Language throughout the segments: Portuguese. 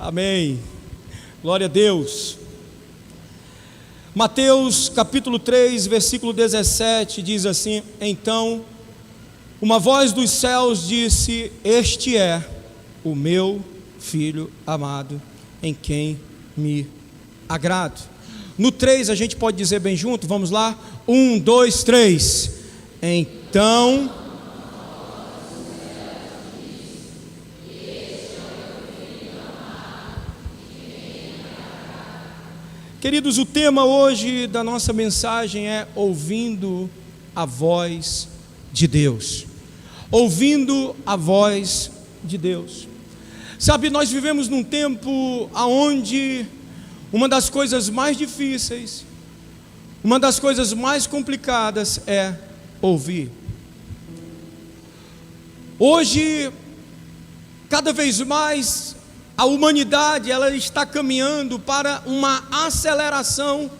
Amém. Glória a Deus. Mateus capítulo 3, versículo 17 diz assim: Então uma voz dos céus disse: Este é o meu filho amado, em quem me agrado. No 3 a gente pode dizer bem junto, vamos lá? 1, 2, 3. Então queridos, o tema hoje da nossa mensagem é ouvindo a voz de Deus. Ouvindo a voz de Deus. Sabe, nós vivemos num tempo onde uma das coisas mais difíceis, uma das coisas mais complicadas é ouvir. Hoje, cada vez mais, a humanidade ela está caminhando para uma aceleração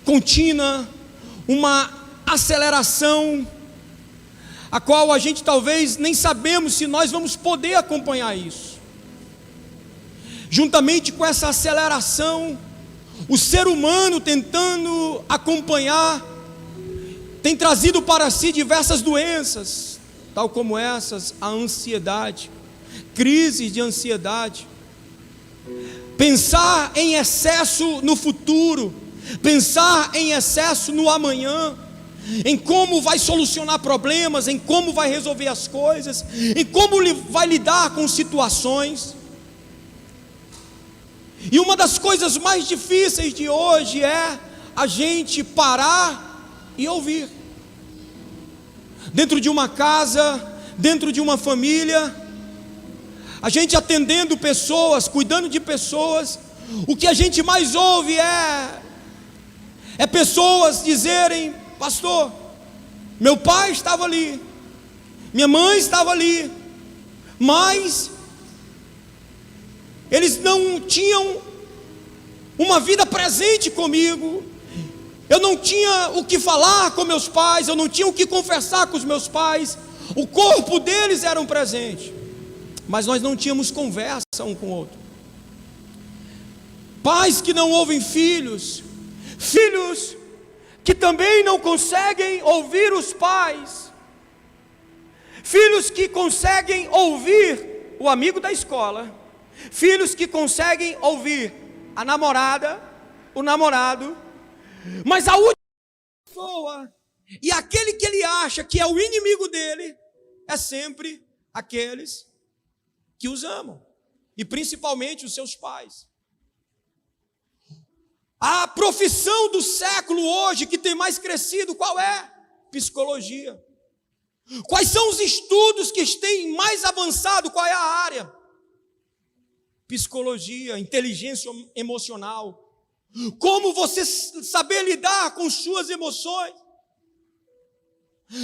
contínua, uma aceleração a qual a gente talvez nem sabemos se nós vamos poder acompanhar isso. Juntamente com essa aceleração, o ser humano tentando acompanhar tem trazido para si diversas doenças, tal como essas, a ansiedade, crises de ansiedade, pensar em excesso no futuro, pensar em excesso no amanhã, em como vai solucionar problemas, em como vai resolver as coisas, em como vai lidar com situações. E uma das coisas mais difíceis de hoje é a gente parar e ouvir. Dentro de uma casa, dentro de uma família, a gente atendendo pessoas, cuidando de pessoas, o que a gente mais ouve é pessoas dizerem: pastor, meu pai estava ali, minha mãe estava ali, mas eles não tinham uma vida presente comigo, eu não tinha o que falar com meus pais, eu não tinha o que conversar com os meus pais, o corpo deles era um presente, mas nós não tínhamos conversa um com o outro. Pais que não ouvem filhos, filhos que também não conseguem ouvir os pais, filhos que conseguem ouvir o amigo da escola, filhos que conseguem ouvir a namorada, o namorado, mas a última pessoa e aquele que ele acha que é o inimigo dele é sempre aqueles que os amam, e principalmente os seus pais. A profissão do século hoje que tem mais crescido, qual é? Psicologia. Quais são os estudos que têm mais avançado? Qual é a área? Psicologia, inteligência emocional. Como você saber lidar com suas emoções.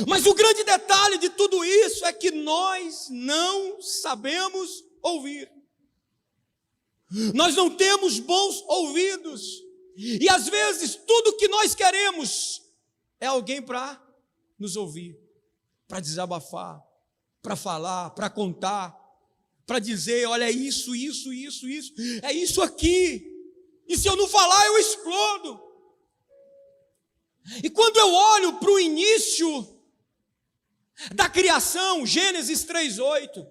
Mas o grande detalhe de tudo isso é que nós não sabemos ouvir. Nós não temos bons ouvidos. E às vezes tudo que nós queremos é alguém para nos ouvir, para desabafar, para falar, para contar, para dizer: olha, é isso, é isso aqui, e se eu não falar eu explodo. E quando eu olho para o início da criação, Gênesis 3:8,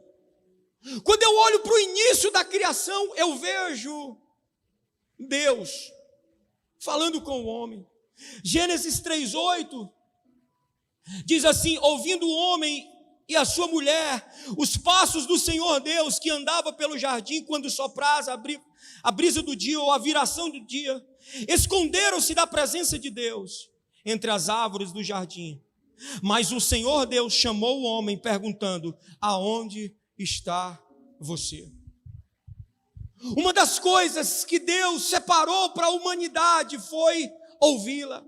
quando eu olho para o início da criação, eu vejo Deus falando com o homem. Gênesis 3:8 diz assim: ouvindo o homem e a sua mulher os passos do Senhor Deus, que andava pelo jardim quando soprava a brisa do dia ou a viração do dia, esconderam-se da presença de Deus entre as árvores do jardim. Mas o Senhor Deus chamou o homem perguntando: aonde está você? Uma das coisas que Deus separou para a humanidade foi ouvi-la,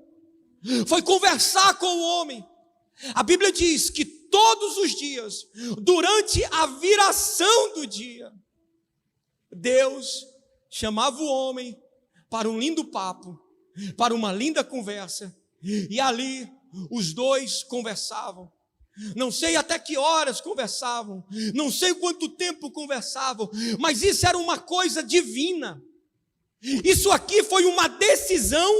foi conversar com o homem. A Bíblia diz que todos os dias, durante a viração do dia, Deus chamava o homem para um lindo papo, para uma linda conversa, e ali os dois conversavam. Não sei até que horas conversavam, não sei quanto tempo conversavam, mas isso era uma coisa divina. Isso aqui foi uma decisão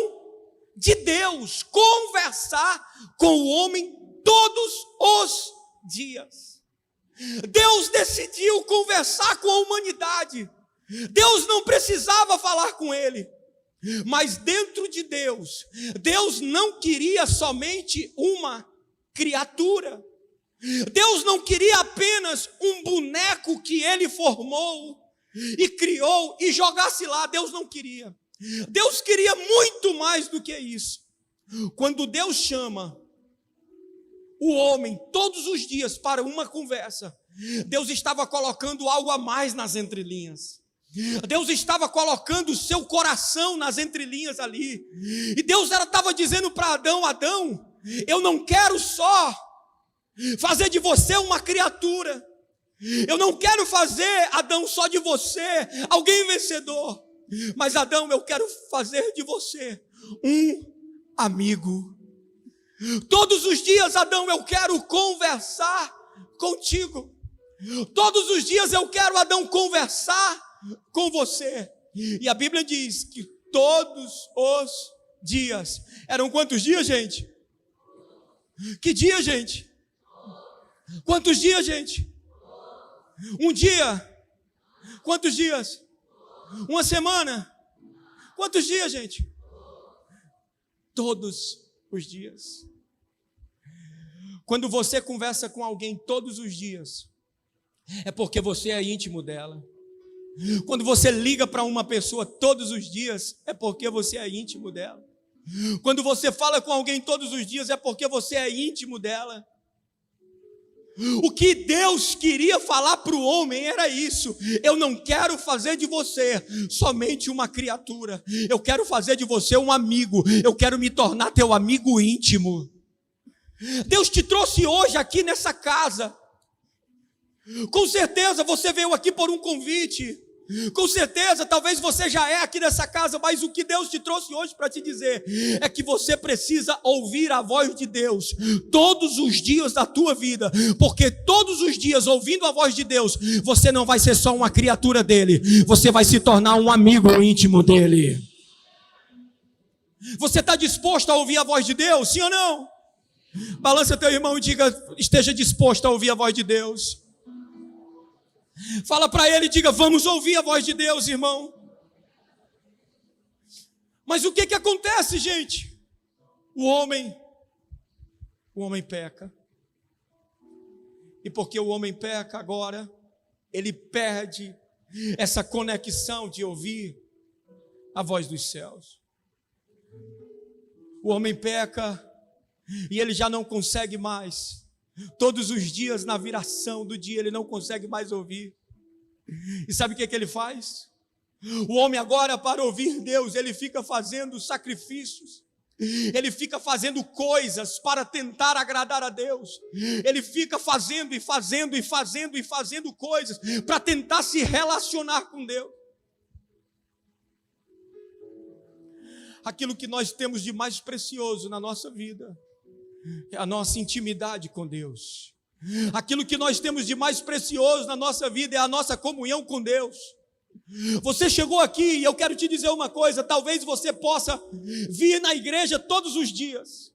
de Deus, conversar com o homem todos os dias. Deus decidiu conversar com a humanidade. Deus não precisava falar com ele, mas dentro de Deus, Deus não queria somente uma criatura. Deus não queria apenas um boneco que ele formou e criou e jogasse lá. Deus não queria. Deus queria muito mais do que isso. Quando Deus chama o homem todos os dias para uma conversa, Deus estava colocando algo a mais nas entrelinhas. Deus estava colocando o seu coração nas entrelinhas ali. E Deus estava dizendo para Adão: Adão, eu não quero só fazer de você uma criatura. Eu não quero fazer, Adão, só de você alguém vencedor. Mas Adão, eu quero fazer de você um amigo. Todos os dias, Adão, eu quero conversar contigo. Todos os dias eu quero, Adão, conversar com você. E a Bíblia diz que todos os dias. Eram quantos dias, gente? Que dia, gente? Quantos dias, gente? Um dia? Quantos dias? Uma semana? Quantos dias, gente? Todos os dias. Quando você conversa com alguém todos os dias, é porque você é íntimo dela. Quando você liga para uma pessoa todos os dias, é porque você é íntimo dela. Quando você fala com alguém todos os dias, é porque você é íntimo dela. O que Deus queria falar para o homem era isso: eu não quero fazer de você somente uma criatura, eu quero fazer de você um amigo, eu quero me tornar teu amigo íntimo. Deus te trouxe hoje aqui nessa casa. Com certeza você veio aqui por um convite. Com certeza, talvez você já é aqui nessa casa, mas o que Deus te trouxe hoje para te dizer é que você precisa ouvir a voz de Deus todos os dias da tua vida, porque todos os dias, ouvindo a voz de Deus, você não vai ser só uma criatura dele, você vai se tornar um amigo íntimo dele. Você está disposto a ouvir a voz de Deus, sim ou não? Balança teu irmão e diga: esteja disposto a ouvir a voz de Deus. Fala para ele e diga: vamos ouvir a voz de Deus, irmão. Mas o que acontece, gente? O homem peca. E porque o homem peca agora, ele perde essa conexão de ouvir a voz dos céus. O homem peca e ele já não consegue mais. Todos os dias, na viração do dia, ele não consegue mais ouvir. E sabe o que ele faz? O homem agora, para ouvir Deus, ele fica fazendo sacrifícios. Ele fica fazendo coisas para tentar agradar a Deus. Ele fica fazendo coisas para tentar se relacionar com Deus. Aquilo que nós temos de mais precioso na nossa vida é a nossa intimidade com Deus. Aquilo que nós temos de mais precioso na nossa vida é a nossa comunhão com Deus. Você chegou aqui e eu quero te dizer uma coisa: talvez você possa vir na igreja todos os dias,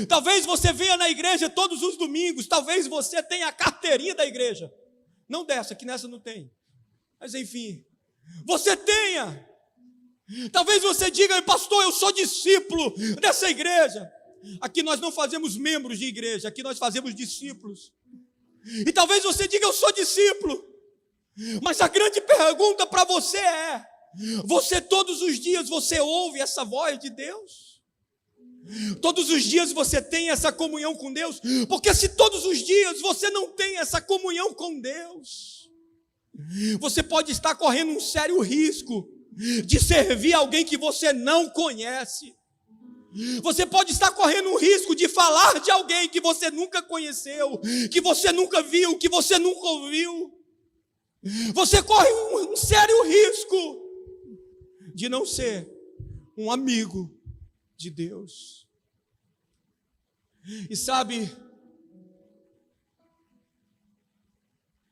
talvez você venha na igreja todos os domingos, talvez você tenha a carteirinha da igreja, não dessa, que nessa não tem, mas enfim, você tenha. Talvez você diga: pastor, eu sou discípulo dessa igreja. Aqui nós não fazemos membros de igreja, aqui nós fazemos discípulos. E talvez você diga: eu sou discípulo. Mas a grande pergunta para você é: você todos os dias você ouve essa voz de Deus? Todos os dias você tem essa comunhão com Deus? Porque se todos os dias você não tem essa comunhão com Deus, você pode estar correndo um sério risco de servir alguém que você não conhece. Você pode estar correndo um risco de falar de alguém que você nunca conheceu, que você nunca viu, que você nunca ouviu. Você corre um sério risco de não ser um amigo de Deus. E sabe,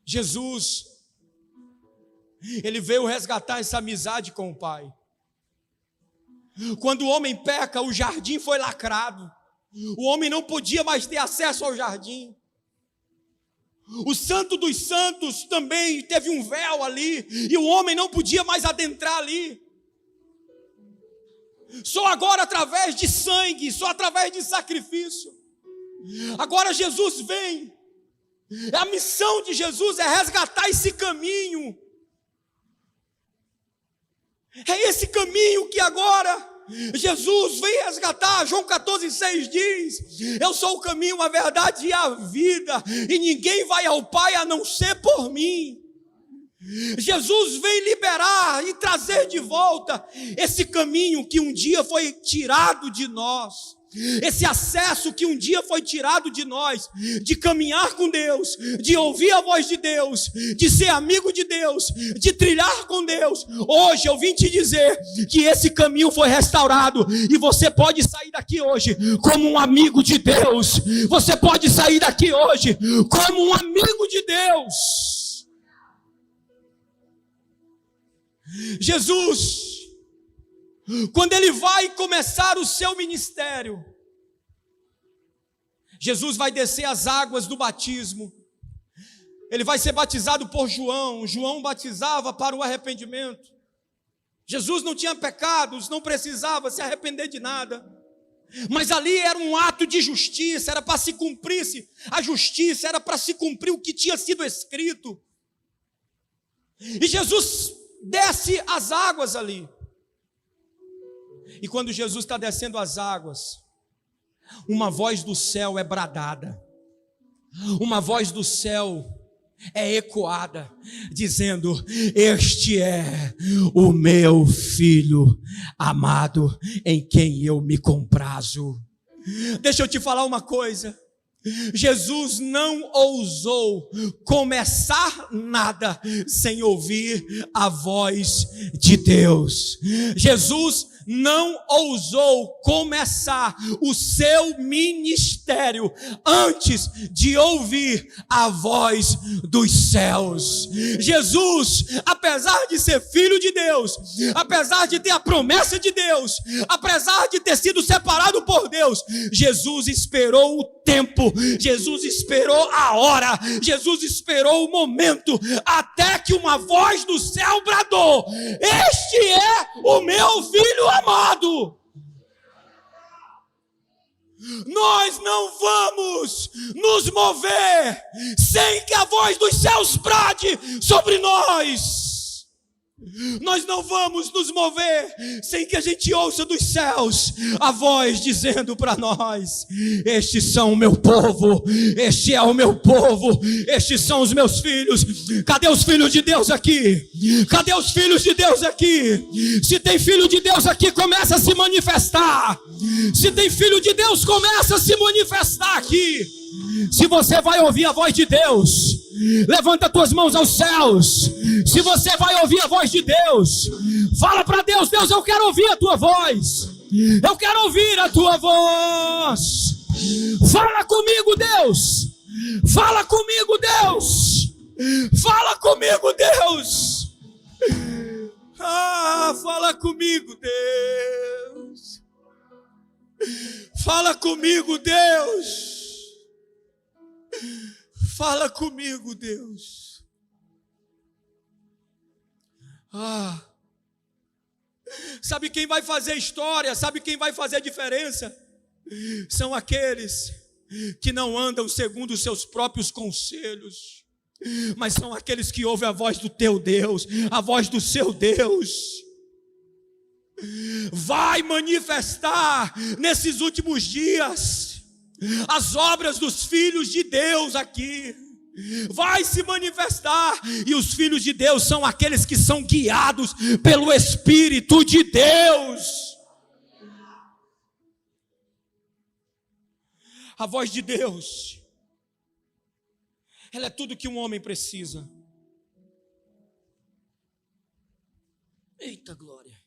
Jesus, ele veio resgatar essa amizade com o Pai. Quando o homem peca, o jardim foi lacrado. O homem não podia mais ter acesso ao jardim. O Santo dos Santos também teve um véu ali, e o homem não podia mais adentrar ali. Só agora através de sangue, só através de sacrifício. Agora Jesus vem. A missão de Jesus é resgatar esse caminho. É esse caminho que agora Jesus vem resgatar. João 14,6 diz: eu sou o caminho, a verdade e a vida, e ninguém vai ao Pai a não ser por mim. Jesus vem liberar e trazer de volta esse caminho que um dia foi tirado de nós. Esse acesso que um dia foi tirado de nós, de caminhar com Deus, de ouvir a voz de Deus, de ser amigo de Deus, de trilhar com Deus. Hoje eu vim te dizer que esse caminho foi restaurado, e você pode sair daqui hoje como um amigo de Deus. Você pode sair daqui hoje como um amigo de Deus. Jesus, quando ele vai começar o seu ministério, Jesus vai descer as águas do batismo. Ele vai ser batizado por João. João batizava para o arrependimento. Jesus não tinha pecados, não precisava se arrepender de nada. Mas ali era um ato de justiça, era para se cumprisse a justiça, era para se cumprir o que tinha sido escrito. E Jesus desce as águas ali. E quando Jesus está descendo as águas, uma voz do céu é bradada, uma voz do céu é ecoada, dizendo: este é o meu filho amado, em quem eu me comprazo. Deixa eu te falar uma coisa. Jesus não ousou começar nada sem ouvir a voz de Deus. Jesus não ousou começar o seu ministério antes de ouvir a voz dos céus. Jesus, apesar de ser filho de Deus, apesar de ter a promessa de Deus, apesar de ter sido separado por Deus, Jesus esperou o tempo, Jesus esperou a hora, Jesus esperou o momento, até que uma voz do céu bradou: este é o meu filho amado. Nós não vamos nos mover sem que a voz dos céus brade sobre nós. Nós não vamos nos mover sem que a gente ouça dos céus a voz dizendo para nós: estes são o meu povo, este é o meu povo, estes são os meus filhos. Cadê os filhos de Deus aqui? Cadê os filhos de Deus aqui? Se tem filho de Deus aqui, começa a se manifestar. Se tem filho de Deus, começa a se manifestar aqui. Se você vai ouvir a voz de Deus, levanta tuas mãos aos céus. Se você vai ouvir a voz de Deus, fala para Deus: Deus, eu quero ouvir a tua voz. Eu quero ouvir a tua voz. Fala comigo, Deus. Fala comigo, Deus. Fala comigo, Deus. Fala comigo, Deus. Fala comigo, Deus. Fala comigo, Deus. Sabe quem vai fazer história? Sabe quem vai fazer diferença? São aqueles que não andam segundo os seus próprios conselhos, mas são aqueles que ouvem a voz do teu Deus, a voz do seu Deus. Vai manifestar nesses últimos dias as obras dos filhos de Deus aqui. Vai se manifestar. E os filhos de Deus são aqueles que são guiados pelo Espírito de Deus. A voz de Deus, ela é tudo que um homem precisa. Eita glória.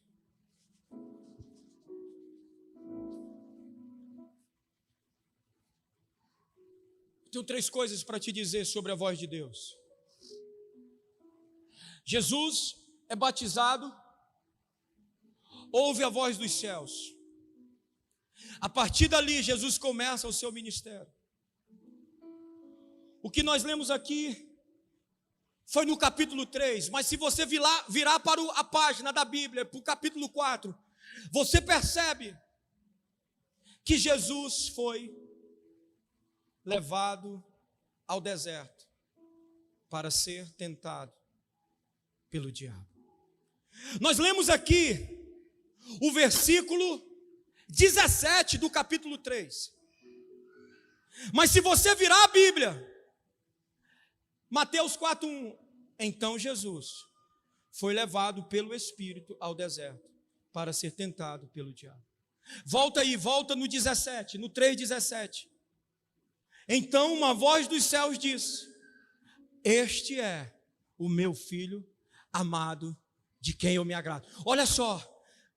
Tenho 3 coisas para te dizer sobre a voz de Deus. Jesus é batizado, ouve a voz dos céus. A partir dali, Jesus começa o seu ministério. O que nós lemos aqui foi no capítulo 3, mas se você virar para a página da Bíblia, para o capítulo 4, você percebe que Jesus foi levado ao deserto para ser tentado pelo diabo. Nós lemos aqui o versículo 17 do capítulo 3. Mas se você virar a Bíblia, Mateus 4:1, então Jesus foi levado pelo Espírito ao deserto para ser tentado pelo diabo. Volta aí, volta no 17, no 3:17. Então uma voz dos céus disse: este é o meu filho amado, de quem eu me agrado. Olha só,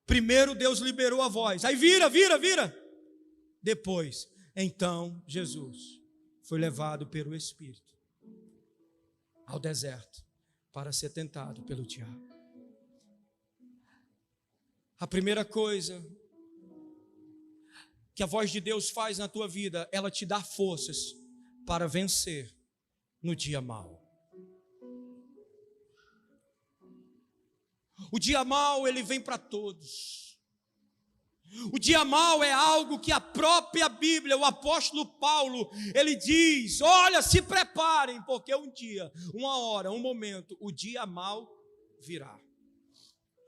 primeiro Deus liberou a voz, aí vira. Depois, então Jesus foi levado pelo Espírito ao deserto para ser tentado pelo diabo. A primeira coisa que a voz de Deus faz na tua vida, ela te dá forças para vencer no dia mau. O dia mau, ele vem para todos. O dia mau é algo que a própria Bíblia, o apóstolo Paulo, ele diz: olha, se preparem, porque um dia, uma hora, um momento, o dia mau virá.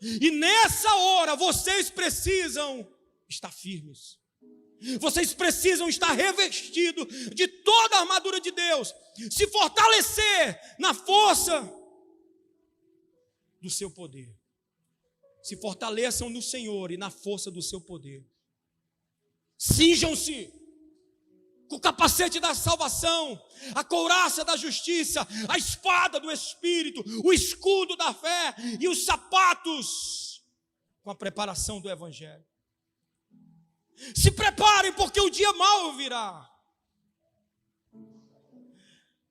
E nessa hora vocês precisam estar firmes. Vocês precisam estar revestidos de toda a armadura de Deus, se fortalecer na força do seu poder. Se fortaleçam no Senhor e na força do seu poder. Cinjam-se com o capacete da salvação, a couraça da justiça, a espada do Espírito, o escudo da fé e os sapatos com a preparação do Evangelho. Se preparem, porque o dia mau virá.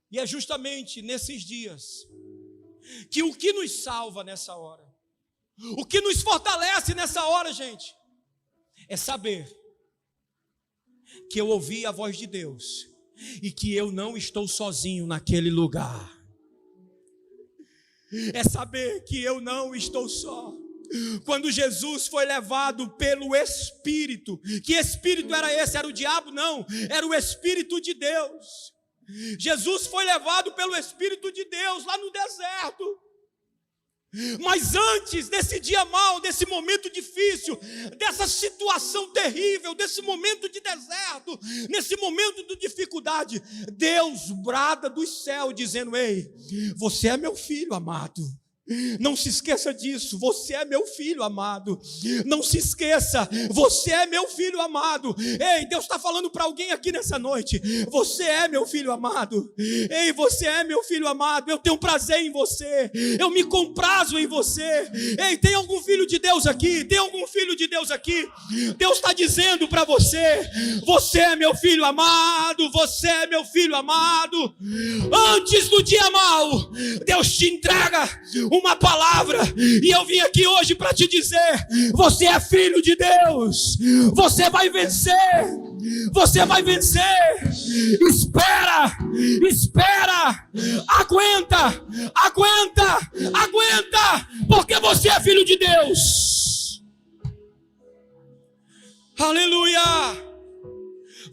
E é justamente nesses dias que o que nos salva nessa hora, o que nos fortalece nessa hora, gente, é saber que eu ouvi a voz de Deus e que eu não estou sozinho naquele lugar. É saber que eu não estou só. Quando Jesus foi levado pelo Espírito, que Espírito era esse? Era o diabo? Não, era o Espírito de Deus. Jesus foi levado pelo Espírito de Deus lá no deserto. Mas antes desse dia mau, desse momento difícil, dessa situação terrível, desse momento de deserto, nesse momento de dificuldade, Deus brada dos céus dizendo: ei, você é meu filho amado. Não se esqueça disso, você é meu filho amado. Não se esqueça, você é meu filho amado. Ei, Deus está falando para alguém aqui nessa noite: você é meu filho amado. Ei, você é meu filho amado. Eu tenho prazer em você, eu me comprazo em você. Ei, tem algum filho de Deus aqui? Tem algum filho de Deus aqui? Deus está dizendo para você: você é meu filho amado, você é meu filho amado. Antes do dia mau, Deus te entrega uma palavra, e eu vim aqui hoje para te dizer: você é filho de Deus, você vai vencer, você vai vencer. Espera, aguenta, porque você é filho de Deus. Aleluia!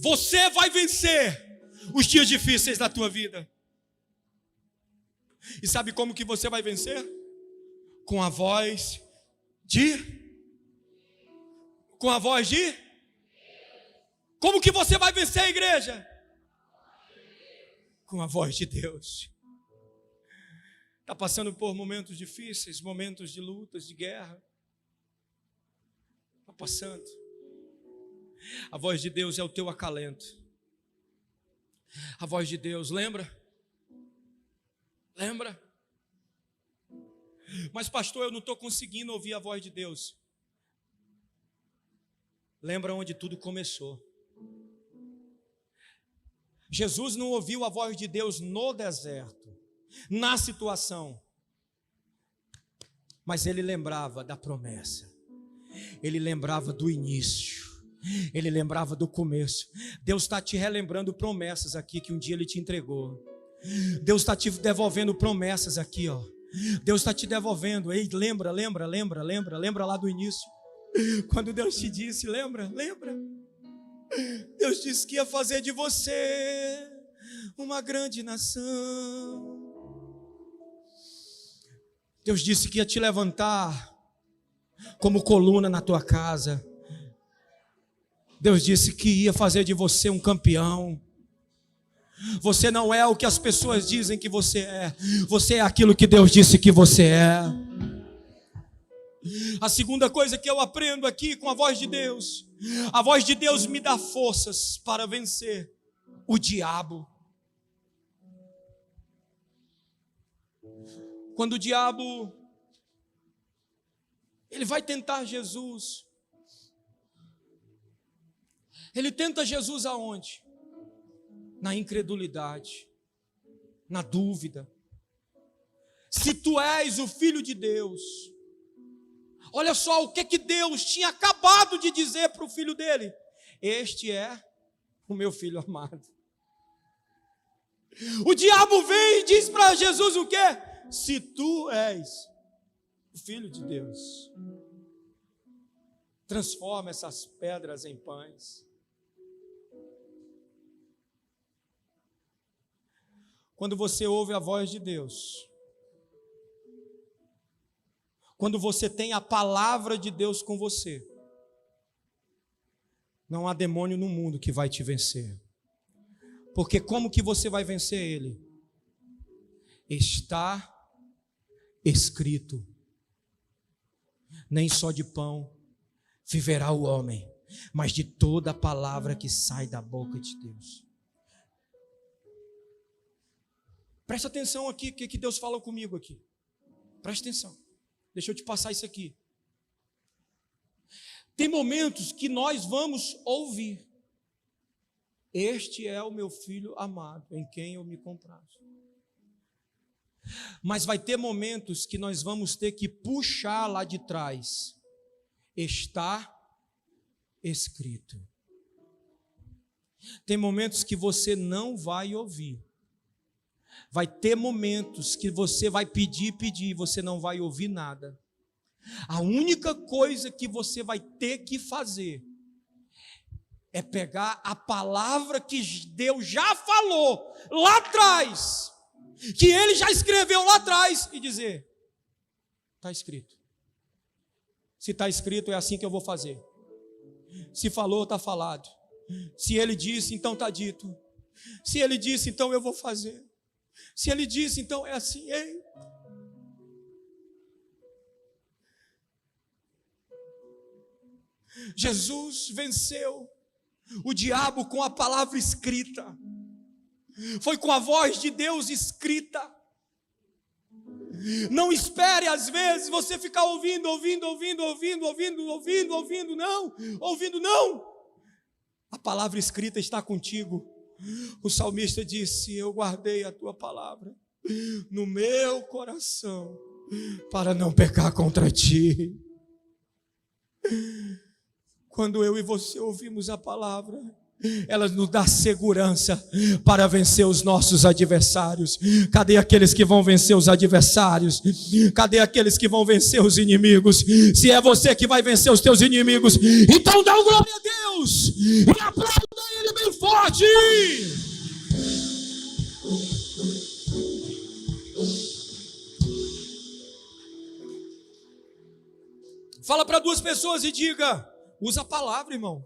Você vai vencer os dias difíceis da tua vida. E sabe como que você vai vencer? Com a voz de... Como que você vai vencer, a igreja? Com a voz de Deus. Está passando por momentos difíceis, momentos de lutas, de guerra. Está passando. A voz de Deus é o teu acalento. A voz de Deus, lembra? Mas pastor, eu não estou conseguindo ouvir a voz de Deus. Lembra onde tudo começou. Jesus não ouviu a voz de Deus no deserto, na situação. Mas ele lembrava da promessa, ele lembrava do início, ele lembrava do começo. Deus está te relembrando promessas aqui que um dia Ele te entregou. Deus está te devolvendo promessas aqui, ó. Deus está te devolvendo. Ei, lembra lá do início. Quando Deus te disse, lembra. Deus disse que ia fazer de você uma grande nação. Deus disse que ia te levantar como coluna na tua casa. Deus disse que ia fazer de você um campeão. Você não é o que as pessoas dizem que você é. Você é aquilo que Deus disse que você é. A segunda coisa que eu aprendo aqui com a voz de Deus: a voz de Deus me dá forças para vencer o diabo. Quando o diabo ele vai tentar Jesus, ele tenta Jesus aonde? Na incredulidade, na dúvida. Se tu és o Filho de Deus, olha só o que Deus tinha acabado de dizer para o filho dele: este é o meu filho amado. O diabo vem e diz para Jesus o quê? Se tu és o Filho de Deus, transforma essas pedras em pães. Quando você ouve a voz de Deus, quando você tem a palavra de Deus com você, não há demônio no mundo que vai te vencer. Porque como que você vai vencer ele? Está escrito: nem só de pão viverá o homem, mas de toda a palavra que sai da boca de Deus. Presta atenção aqui, o que Deus fala comigo aqui. Presta atenção. Deixa eu te passar isso aqui. Tem momentos que nós vamos ouvir: este é o meu filho amado, em quem eu me comprazo. Mas vai ter momentos que nós vamos ter que puxar lá de trás: está escrito. Tem momentos que você não vai ouvir. Vai ter momentos que você vai pedir, e você não vai ouvir nada. A única coisa que você vai ter que fazer é pegar a palavra que Deus já falou lá atrás, que Ele já escreveu lá atrás, e dizer: está escrito. Se está escrito, é assim que eu vou fazer. Se falou, está falado. Se Ele disse, então está dito. Se Ele disse, então eu vou fazer. Se Ele disse, então é assim. Ei. Jesus venceu o diabo com a palavra escrita. Foi com a voz de Deus escrita. Não espere às vezes você ficar ouvindo, não. A palavra escrita está contigo. O salmista disse: eu guardei a tua palavra no meu coração para não pecar contra ti. Quando eu e você ouvimos a palavra, ela nos dá segurança para vencer os nossos adversários. Cadê aqueles que vão vencer os adversários? Cadê aqueles que vão vencer os inimigos? Se é você que vai vencer os teus inimigos, então dá glória a Deus e aplauda Ele bem forte. Fala para duas pessoas e diga: usa a palavra, irmão.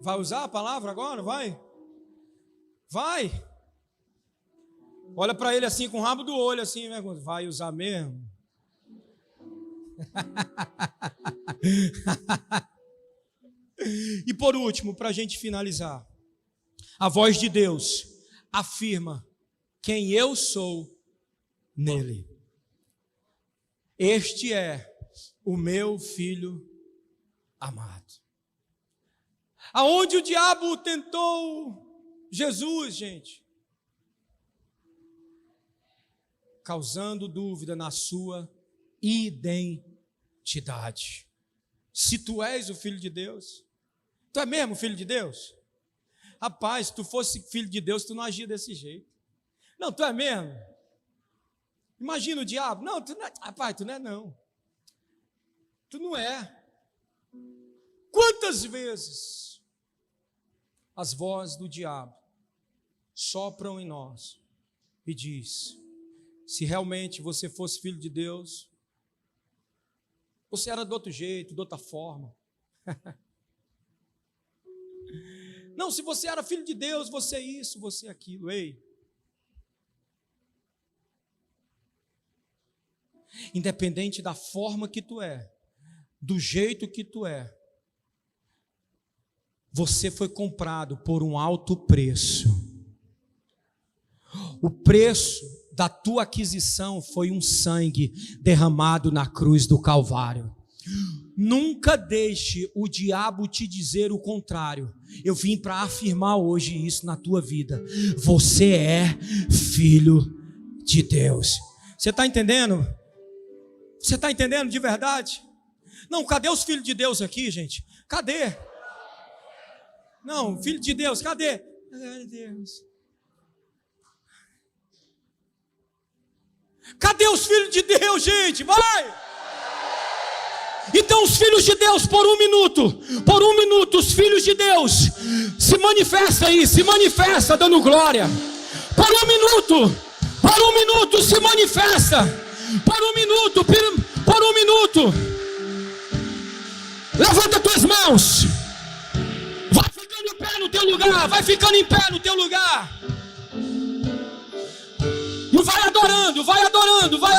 Vai usar a palavra agora? Vai. Olha para ele assim, com o rabo do olho assim, né? Vai usar mesmo? E por último, para a gente finalizar, a voz de Deus afirma quem eu sou nele. Este é o meu filho amado. Aonde o diabo tentou Jesus, gente, causando dúvida na sua identidade. Se tu és o Filho de Deus, tu é mesmo Filho de Deus? Rapaz, se tu fosse Filho de Deus, tu não agia desse jeito. Não, tu é mesmo? Imagina o diabo. Não, tu não é. Rapaz, tu não é não. Tu não é. Quantas vezes as vozes do diabo sopram em nós e diz: se realmente você fosse filho de Deus, você era de outro jeito, de outra forma. Não, se você era filho de Deus, você é isso, você é aquilo. Ei, independente da forma que tu é, do jeito que tu é, você foi comprado por um alto preço. O preço da tua aquisição foi um sangue derramado na cruz do Calvário. Nunca deixe o diabo te dizer o contrário. Eu vim para afirmar hoje isso na tua vida. Você é filho de Deus. Você está entendendo? Você está entendendo de verdade? Não, cadê os filhos de Deus aqui, gente? Cadê? Não, filho de Deus, cadê? Cadê Deus? Cadê os filhos de Deus, gente? Vai! Então os filhos de Deus, por um minuto, os filhos de Deus, se manifesta aí, se manifesta dando glória. Por um minuto, se manifesta. Por um minuto. Levanta tuas mãos. Vai ficando em pé no teu lugar, vai ficando em pé no teu lugar. E vai adorando, vai adorando, vai